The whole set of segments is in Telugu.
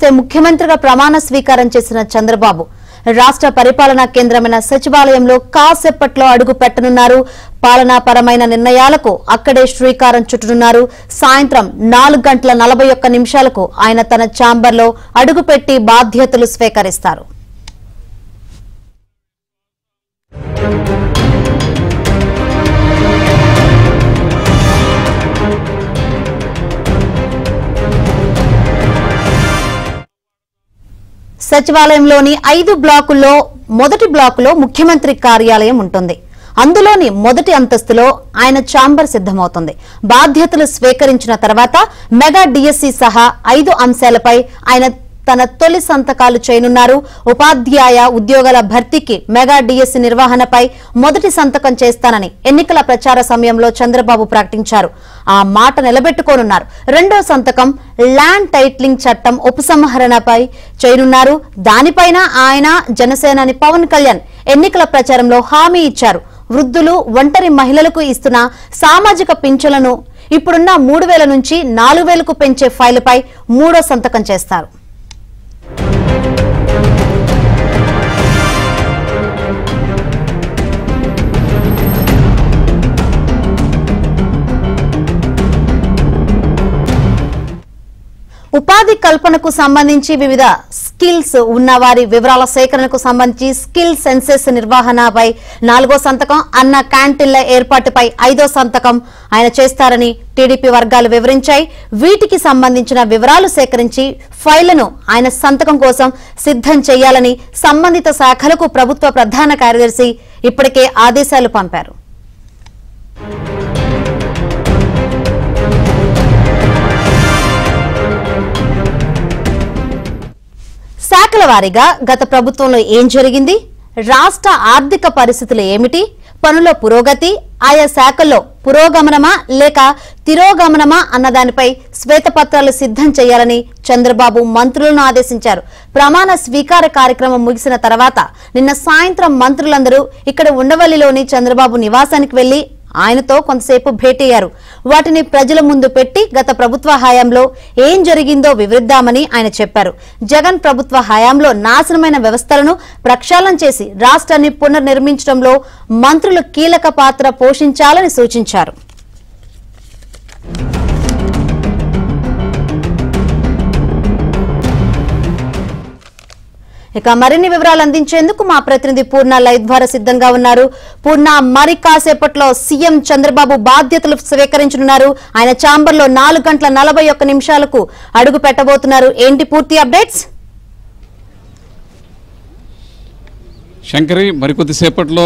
రాష్ట్ర ముఖ్యమంత్రిగా ప్రమాణ స్వీకారం చేసిన చంద్రబాబు రాష్ట్ర పరిపాలనా కేంద్రమైన సచివాలయంలో కాసేపట్లో అడుగు పెట్టనున్నారు. పాలనాపరమైన నిర్ణయాలకు అక్కడే శ్రీకారం చుట్టనున్నారు. సాయంత్రం 4:41 ఆయన తన ఛాంబర్లో అడుగుపెట్టి బాధ్యతలు స్వీకరిస్తారు. సచివాలయంలోని 5 బ్లాకుల్లో మొదటి బ్లాకులో ముఖ్యమంత్రి కార్యాలయం ఉంటుంది. అందులోని మొదటి అంతస్తులో ఆయన ఛాంబర్ సిద్ధమవుతుంది. బాధ్యతలు స్వీకరించిన తర్వాత మెగా డిఎస్సి సహా 5 అంశాలపై ఆయన తన తొలి సంతకాలు చేయనున్నారు. ఉపాధ్యాయ ఉద్యోగాల భర్తీకి మెగా డిఎస్సి నిర్వహణపై మొదటి సంతకం చేస్తానని ఎన్నికల ప్రచార సమయంలో చంద్రబాబు ప్రకటించారు. ఆ మాట నిలబెట్టుకోనున్నారు. రెండో సంతకం ల్యాండ్ టైటిలింగ్ చట్టం ఉపసంహరణపై చేయనున్నారు. దానిపైన ఆయన జనసేనాని పవన్ కళ్యాణ్ ఎన్నికల ప్రచారంలో హామీ ఇచ్చారు. వృద్ధులు ఒంటరి మహిళలకు ఇస్తున్న సామాజిక పింఛన్లను ఇప్పుడున్న 3,000 నుంచి 4,000కు పెంచే ఫైలుపై మూడో సంతకం చేస్తారు. ఉపాధి కల్పనకు సంబంధించి వివిధ స్కిల్స్ ఉన్న వారి వివరాల సేకరణకు సంబంధించి స్కిల్ సెన్సెస్ నిర్వహణపై 4వ సంతకం, అన్న క్యాంటీన్ల ఏర్పాటుపై 5వ సంతకం ఆయన చేస్తారని టీడీపీ వర్గాలు వివరించాయి. వీటికి సంబంధించిన వివరాలు సేకరించి ఫైళ్లను ఆయన సంతకం కోసం సిద్ధం చేయాలని సంబంధిత శాఖలకు ప్రభుత్వ ప్రధాన కార్యదర్శి ఇప్పటికే ఆదేశాలు పంపారు. శాఖల వారీగా గత ప్రభుత్వంలో ఏం జరిగింది, రాష్ట్ర ఆర్థిక పరిస్థితులు ఏమిటి, పనుల పురోగతి, ఆయా శాఖల్లో పురోగమనమా లేక తిరోగమనమా అన్నదానిపై శ్వేతపత్రాలు సిద్ధం చేయాలని చంద్రబాబు మంత్రులను ఆదేశించారు. ప్రమాణ స్వీకార కార్యక్రమం ముగిసిన తర్వాత నిన్న సాయంత్రం మంత్రులందరూ ఇక్కడ ఉండవల్లిలోని చంద్రబాబు నివాసానికి వెళ్లి ఆయనతో కొంతసేపు భేటీయ్యారు. వాటిని ప్రజల ముందు పెట్టి గత ప్రభుత్వ హయాంలో ఏం జరిగిందో వివరిద్దామని ఆయన చెప్పారు. జగన్ ప్రభుత్వ హయాంలో నాశనమైన వ్యవస్థలను ప్రక్షాళన చేసి రాష్ట్రాన్ని పునర్నిర్మించడంలో మంత్రులు కీలక పాత్ర పోషించాలని సూచించారు. ఇక మరిన్ని వివరాలు అందించేందుకు మా ప్రతినిధి పూర్ణ లైవ్ ద్వారా సిద్ధంగా ఉన్నారు. పూర్ణ, మరి కాసేపట్లో సీఎం చంద్రబాబు బాధ్యతలు స్వీకరించనున్నారు. ఆయన ఛాంబర్లో 4:41 అడుగు పెట్టబోతున్నారు. ఏంటి పూర్తి అప్డేట్స్? శంకరి, మరికొద్దిసేపట్లో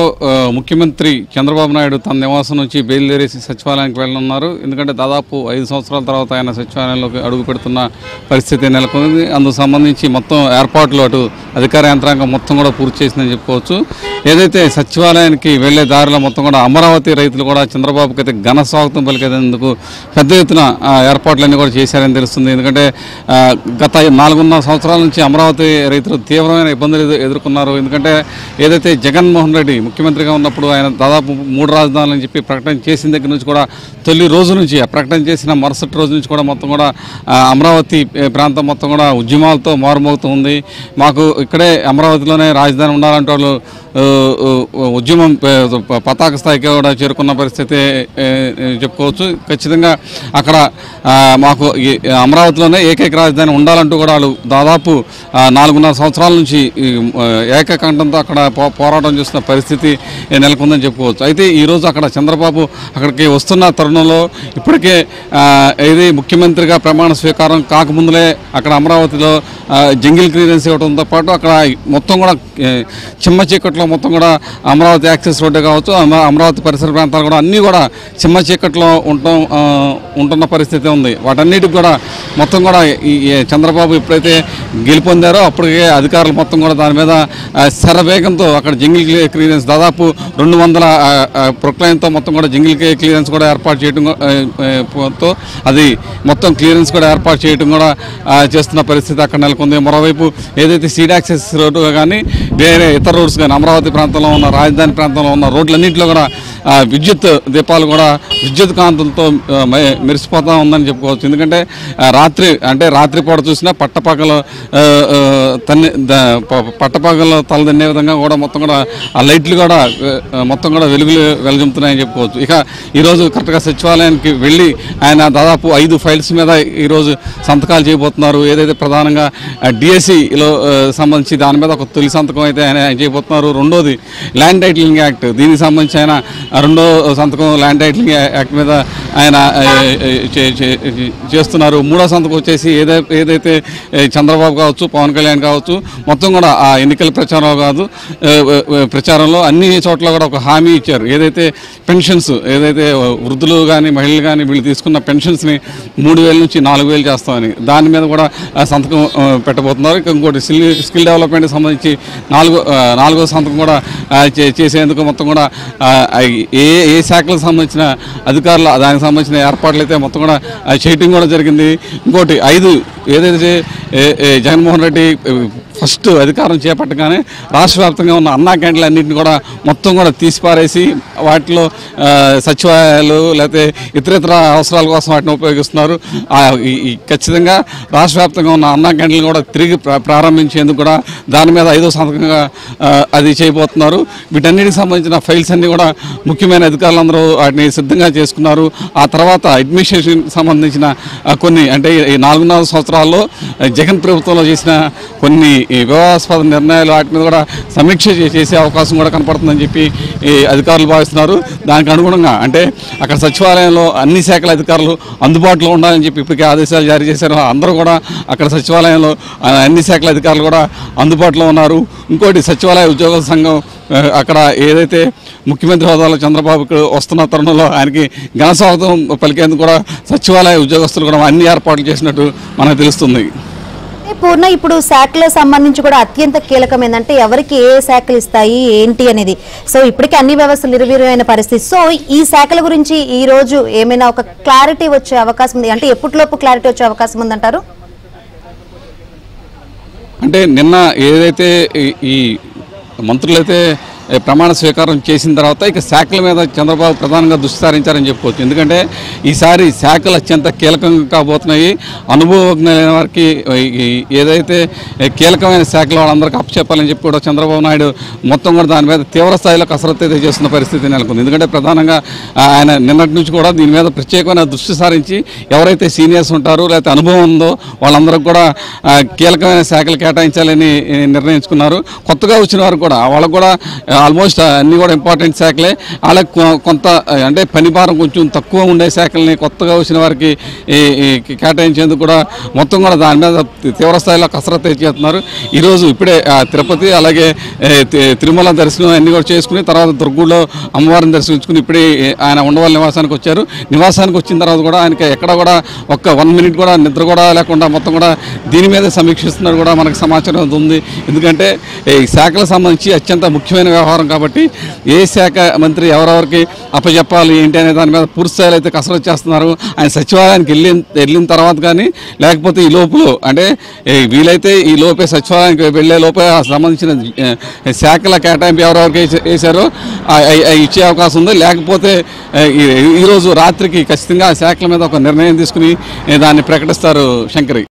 ముఖ్యమంత్రి చంద్రబాబు నాయుడు తన నివాసం నుంచి బయలుదేరేసి సచివాలయానికి వెళ్ళనున్నారు. ఎందుకంటే దాదాపు 5 సంవత్సరాల తర్వాత ఆయన సచివాలయంలోకి అడుగు పెడుతున్న పరిస్థితి నెలకొంది. అందుకు సంబంధించి మొత్తం ఏర్పాట్లు అటు అధికార యంత్రాంగం మొత్తం కూడా పూర్తి చేసిందని చెప్పుకోవచ్చు. ఏదైతే సచివాలయానికి వెళ్లే దారిలో మొత్తం కూడా అమరావతి రైతులు కూడా చంద్రబాబుకి అయితే ఘన స్వాగతం పలికేందుకు పెద్ద ఎత్తున ఏర్పాట్లన్నీ కూడా చేశారని తెలుస్తుంది. ఎందుకంటే గత 4.5 సంవత్సరాల నుంచి అమరావతి రైతులు తీవ్రమైన ఇబ్బందులు ఎదుర్కొన్నారు. ఎందుకంటే ఏదైతే జగన్మోహన్ రెడ్డి ముఖ్యమంత్రిగా ఉన్నప్పుడు ఆయన దాదాపు 3 రాజధానులు అని చెప్పి ప్రకటన చేసిన దగ్గర నుంచి కూడా తొలి రోజు నుంచి ప్రకటన చేసిన మరుసటి రోజు నుంచి కూడా మొత్తం కూడా అమరావతి ప్రాంతం మొత్తం కూడా ఉద్యమాలతో మారుమోగుతూ ఉంది. మాకు ఇక్కడే అమరావతిలోనే రాజధాని ఉండాలంటే వాళ్ళు ఉద్యమం పతాక స్థాయికి కూడా చేరుకున్న పరిస్థితి చెప్పుకోవచ్చు. ఖచ్చితంగా అక్కడ మాకు అమరావతిలోనే ఏకైక రాజధాని ఉండాలంటూ కూడా వాళ్ళు దాదాపు 4.5 సంవత్సరాల నుంచి ఏకకంఠంతో అక్కడ పోరాటం చేస్తున్న పరిస్థితి నెలకొందని చెప్పుకోవచ్చు. అయితే ఈరోజు అక్కడ చంద్రబాబు అక్కడికి వస్తున్న తరుణంలో ఇప్పటికే ఇది ముఖ్యమంత్రిగా ప్రమాణ స్వీకారం కాకముందులే అక్కడ అమరావతిలో జంగిల్ క్లియరెన్స్ ఇవ్వడంతో పాటు అక్కడ మొత్తం కూడా చిమ్మ చీకట్లో మొత్తం కూడా అమరావతి యాక్సెస్ రోడ్డు కావచ్చు, అమరావతి పరిసర ప్రాంతాలు కూడా అన్నీ కూడా చిమ్మ చీకట్లో ఉంటున్న పరిస్థితి ఉంది. వాటన్నిటికి కూడా మొత్తం కూడా ఈ చంద్రబాబు ఎప్పుడైతే గెలుపొందారో అప్పటికే అధికారులు మొత్తం కూడా దాని మీద శరవేగంతో అక్కడ జంగిల్ క్లియరెన్స్ దాదాపు 200 ప్రొక్లైన్తో మొత్తం కూడా జంగిల్ క్లియరెన్స్ కూడా ఏర్పాటు చేయడంతో అది మొత్తం క్లియరెన్స్ కూడా ఏర్పాటు చేయడం కూడా చేస్తున్న పరిస్థితి అక్కడ నెలకొంది. మరోవైపు ఏదైతే సీడ్ యాక్సెస్ రోడ్డు కానీ వేరే ఇతర రోడ్స్ కానీ అమరావతి ప్రాంతంలో ఉన్న, రాజధాని ప్రాంతంలో ఉన్న రోడ్లన్నింటిలో కూడా విద్యుత్ దీపాలు కూడా విద్యుత్ కాంతులతో మెరిసిపోతూ ఉందని చెప్పుకోవచ్చు. ఎందుకంటే రాత్రిపూట చూసినా పట్టపగలు తలదన్నే విధంగా కూడా మొత్తం కూడా ఆ లైట్లు కూడా మొత్తం కూడా వెలుగుతున్నాయని చెప్పుకోవచ్చు. ఇక ఈరోజు కరెక్ట్గా సచివాలయానికి వెళ్ళి ఆయన దాదాపు 5 ఫైల్స్ మీద ఈరోజు సంతకాలు చేయబోతున్నారు. ఏదైతే ప్రధానంగా డిఎస్సిలో సంబంధించి దాని మీద ఒక తొలి సంతకం అయితే ఆయన చేయబోతున్నారు. రెండోది ల్యాండ్ టైటిలింగ్ యాక్ట్, దీనికి సంబంధించి ఆయన రెండో సంతకం ల్యాండ్ టైటిలింగ్ యాక్ట్ మీద ఆయన చేస్తున్నారు. మూడో సంతకం వచ్చేసి ఏదైతే చంద్రబాబు కావచ్చు, పవన్ కళ్యాణ్ కావచ్చు, మొత్తం కూడా ఆ ఎన్నికల ప్రచారంలో అన్ని చోట్ల కూడా ఒక హామీ ఇచ్చారు. ఏదైతే పెన్షన్స్, ఏదైతే వృద్ధులు కానీ మహిళలు కానీ వీళ్ళు తీసుకున్న పెన్షన్స్ని 3,000 నుంచి 4,000 చేస్తామని దాని మీద కూడా సంతకం పెట్టబోతున్నారు. ఇంకోటి స్కిల్ డెవలప్మెంట్కి సంబంధించి నాలుగో సంతకం కూడా చేసేందుకు మొత్తం కూడా ఏ శాఖలకు సంబంధించిన అధికారులు దానికి సంబంధించిన ఏర్పాట్లు అయితే మొత్తం కూడా చేయటం కూడా జరిగింది. ఇంకోటి 5 ఏదైతే జగన్మోహన్ రెడ్డి ఫస్ట్ అధికారం చేపట్టగానే రాష్ట్ర వ్యాప్తంగా ఉన్న అన్నా క్యాంటీన్లు అన్నింటినీ కూడా మొత్తం కూడా తీసిపారేసి వాటిలో సచివాలయాలు లేకపోతే ఇతర అవసరాల కోసం వాటిని ఉపయోగిస్తున్నారు. ఖచ్చితంగా రాష్ట్ర వ్యాప్తంగా ఉన్న అన్నా క్యాంటీన్లు కూడా తిరిగి ప్రారంభించేందుకు కూడా దాని మీద 5వ సంతకంగా అది చేయబోతున్నారు. వీటన్నిటికి సంబంధించిన ఫైల్స్ అన్నీ కూడా ముఖ్యమైన అధికారులందరూ వాటిని సిద్ధంగా చేసుకున్నారు. ఆ తర్వాత అడ్మినిస్ట్రేషన్ సంబంధించిన కొన్ని అంటే ఈ 4.5 సంవత్సరాల్లో జగన్ ప్రభుత్వంలో చేసిన కొన్ని వివాదాస్పద నిర్ణయాలు వాటి మీద కూడా సమీక్ష చేసే అవకాశం కూడా కనపడుతుందని చెప్పి అధికారులు భావిస్తున్నారు. దానికి అనుగుణంగా అంటే అక్కడ సచివాలయంలో అన్ని శాఖల అధికారులు అందుబాటులో ఉండాలని చెప్పి ఇప్పటికే ఆదేశాలు జారీ చేశారు. అందరూ కూడా అక్కడ సచివాలయంలో అన్ని శాఖల అధికారులు కూడా అందుబాటులో ఉన్నారు. ఇంకోటి సచివాలయ ఉద్యోగుల సంఘం అక్కడ ఏదైతే ముఖ్యమంత్రి హోదాలో చంద్రబాబుకు వస్తున్న తరుణంలో ఆయనకి ఘన స్వాగతం పలికేందుకు కూడా సచివాలయ ఉద్యోగస్తులు కూడా అన్ని ఏర్పాట్లు చేసినట్టు మనకు తెలుస్తుంది. పూర్ణ, ఇప్పుడు శాఖలకు సంబంధించి కూడా అత్యంత కీలకం ఏంటంటే ఎవరికి ఏ శాఖలు ఇస్తాయి ఏంటి అనేది. సో ఇప్పటికే అన్ని వ్యవస్థలు ఇరువిరువైన పరిస్థితి. సో ఈ శాఖల గురించి ఈ రోజు ఏమైనా ఒక క్లారిటీ వచ్చే అవకాశం ఉంది అంటే ఎప్పటిలోపు క్లారిటీ వచ్చే అవకాశం ఉందంటారు? అంటే నిన్న ఏదైతే ఈ మంత్రులైతే ప్రమాణ స్వీకారం చేసిన తర్వాత ఇక శాఖల మీద చంద్రబాబు ప్రధానంగా దృష్టి సారించారని చెప్పుకోవచ్చు. ఎందుకంటే ఈసారి శాఖలు అత్యంత కీలకంగా కాబోతున్నాయి. అనుభవజ్ఞులైన వారికి ఏదైతే కీలకమైన శాఖలు వాళ్ళందరికీ అప్పచెప్పాలని చెప్పి కూడా చంద్రబాబు నాయుడు మొత్తం కూడా దాని మీద తీవ్ర స్థాయిలో కసరత్తు అయితే చేస్తున్న పరిస్థితి నెలకొంది. ఎందుకంటే ప్రధానంగా ఆయన నిన్నటి నుంచి కూడా దీని మీద ప్రత్యేకమైన దృష్టి సారించి ఎవరైతే సీనియర్స్ ఉంటారో లేకపోతే అనుభవం ఉందో వాళ్ళందరికీ కూడా కీలకమైన శాఖలు కేటాయించాలని నిర్ణయించుకున్నారు. కొత్తగా వచ్చిన వారు కూడా వాళ్ళకు కూడా ఆల్మోస్ట్ అన్నీ కూడా ఇంపార్టెంట్ శాఖలే. వాళ్ళకి కొంత అంటే పనిభారం కొంచెం తక్కువ ఉండే శాఖల్ని కొత్తగా వచ్చిన వారికి కేటాయించేందుకు కూడా మొత్తం కూడా దాని మీద తీవ్ర స్థాయిలో కసరత్తు చేస్తున్నారు. ఈరోజు ఇప్పుడే తిరుపతి అలాగే తిరుమల దర్శనం అన్నీ కూడా చేసుకుని తర్వాత దుర్గుడిలో అమ్మవారిని దర్శించుకుని ఇప్పుడే ఆయన ఉండవల్లి నివాసానికి వచ్చారు. నివాసానికి వచ్చిన తర్వాత కూడా ఆయనకి ఎక్కడ కూడా ఒక్క 1 మినిట్ కూడా నిద్ర కూడా లేకుండా మొత్తం కూడా దీని మీద సమీక్షిస్తున్నారు కూడా మనకు సమాచారం ఉంది. ఎందుకంటే ఈ శాఖలకు సంబంధించి అత్యంత ముఖ్యమైన వ్యవహారం కాబట్టి ఏ శాఖ మంత్రి ఎవరెవరికి అప్పచెప్పాలి ఏంటి అనే దాని మీద పూర్తి స్థాయిలో అయితే కసరత్తు చేస్తున్నారు. ఆయన సచివాలయానికి వెళ్ళిన తర్వాత కానీ లేకపోతే ఈ లోపల అంటే వీలైతే ఈ లోపే సచివాలయానికి వెళ్ళే లోపే సంబంధించిన శాఖల కేటాయింపు ఎవరెవరికి వేశారో ఇచ్చే అవకాశం ఉంది. లేకపోతే ఈరోజు రాత్రికి ఖచ్చితంగా ఆ శాఖల మీద ఒక నిర్ణయం తీసుకుని దాన్ని ప్రకటిస్తారు. శంకరి.